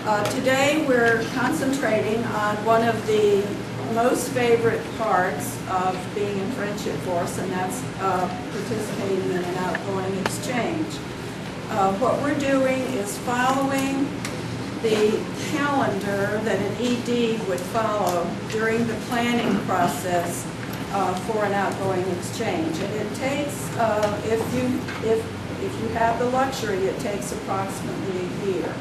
Today we're concentrating on one of the most favorite parts of being in Friendship Force, and that's participating in an outgoing exchange. What we're doing is following the calendar that an ED would follow during the planning process for an outgoing exchange. And it takes, if you have the luxury, it takes approximately a year.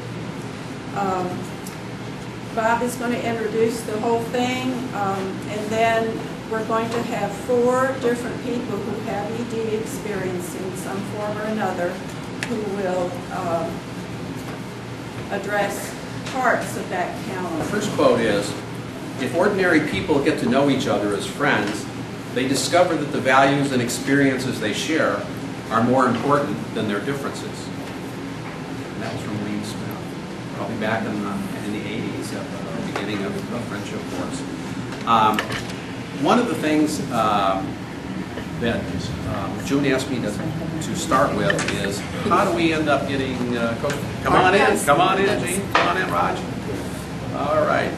Bob is going to introduce the whole thing, and then we're going to have 4 different people who have ED experience in some form or another who will address parts of that calendar. The first quote is, if ordinary people get to know each other as friends, they discover that the values and experiences they share are more important than their differences. And that was from Lee Smith, probably back in the 80s, at the beginning of Friendship Force. One of the things that June asked me to start with is, how do we end up getting come on in, Gene, come on in, Raj. All right.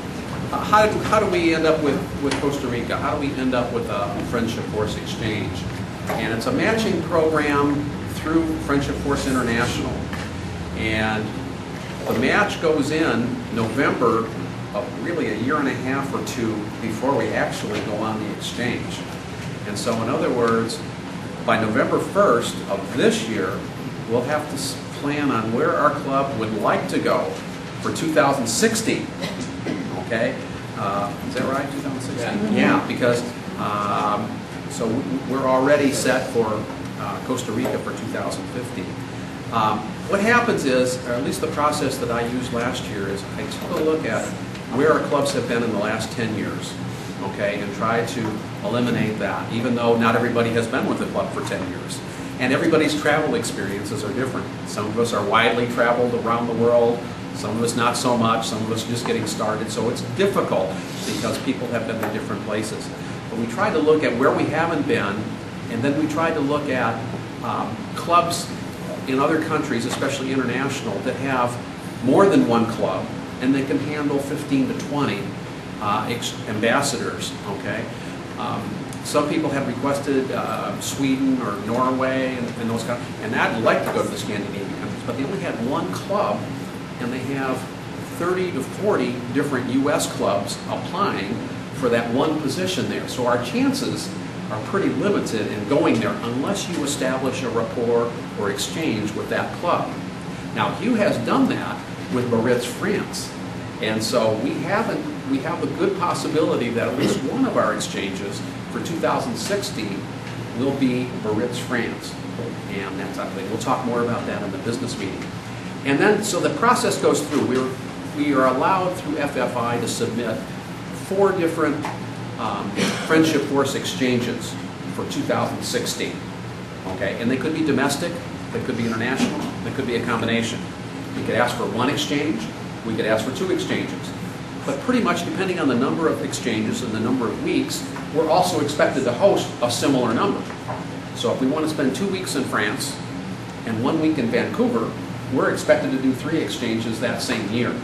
How do we end up with Costa Rica? How do we end up with a Friendship Force exchange? And it's a matching program through Friendship Force International. And the match goes in November of really a year and a half or 2 before we actually go on the exchange. And so in other words, by November 1st of this year, we'll have to plan on where our club would like to go for 2016. Okay? Is that right, 2016? Yeah, because so we're already set for Costa Rica for 2015. What happens is, or at least the process that I used last year, is I took a look at where our clubs have been in the last 10 years, okay, and try to eliminate that, even though not everybody has been with the club for 10 years. And everybody's travel experiences are different. Some of us are widely traveled around the world, some of us not so much, some of us just getting started, so it's difficult because people have been to different places. But we try to look at where we haven't been, and then we try to look at clubs in other countries, especially international, that have more than one club, and they can handle 15 to 20 ambassadors, okay? Some people have requested Sweden or Norway and those kinds, and I'd like to go to the Scandinavian countries, but they only had one club, and they have 30 to 40 different U.S. clubs applying for that one position there. So our chances are pretty limited in going there unless you establish a rapport or exchange with that club. Now, Hugh has done that with Biarritz, France, and so we have a good possibility that at least one of our exchanges for 2016 will be Biarritz, France, and that's I think we'll talk more about that in the business meeting. And then, so the process goes through. We are allowed through FFI to submit 4 different Friendship Force exchanges for 2016. Okay, and they could be domestic, they could be international, they could be a combination. We could ask for 1 exchange, we could ask for 2 exchanges. But pretty much depending on the number of exchanges and the number of weeks, we're also expected to host a similar number. So if we want to spend 2 weeks in France and 1 week in Vancouver, we're expected to do 3 exchanges that same year.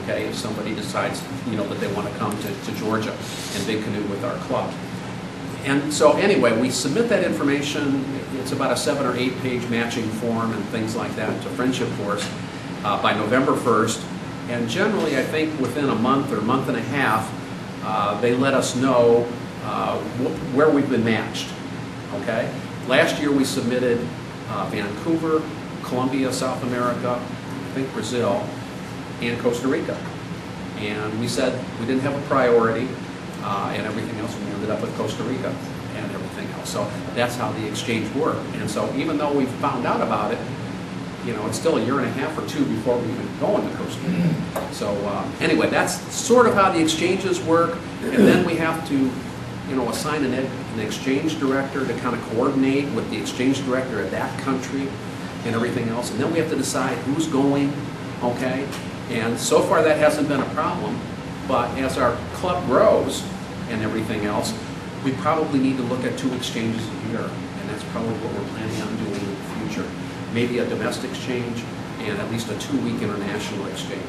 Okay, if somebody decides, that they want to come to Georgia and Big Canoe with our club. And so anyway, we submit that information. It's about a 7 or 8 page matching form and things like that to Friendship Force by November 1st. And generally, I think within a month or month and a half, they let us know where we've been matched. Okay? Last year we submitted Vancouver, Colombia, South America, I think Brazil, and Costa Rica. And we said we didn't have a priority and everything else. We ended up with Costa Rica and everything else. So that's how the exchange worked. And so even though we found out about it, it's still a year and a half or 2 before we even go into Costa Rica. So anyway, that's sort of how the exchanges work. And then we have to, assign an exchange director to kind of coordinate with the exchange director of that country and everything else. And then we have to decide who's going, okay? And so far that hasn't been a problem, but as our club grows and everything else, we probably need to look at 2 exchanges a year, and that's probably what we're planning on doing in the future. Maybe a domestic exchange and at least a 2-week international exchange.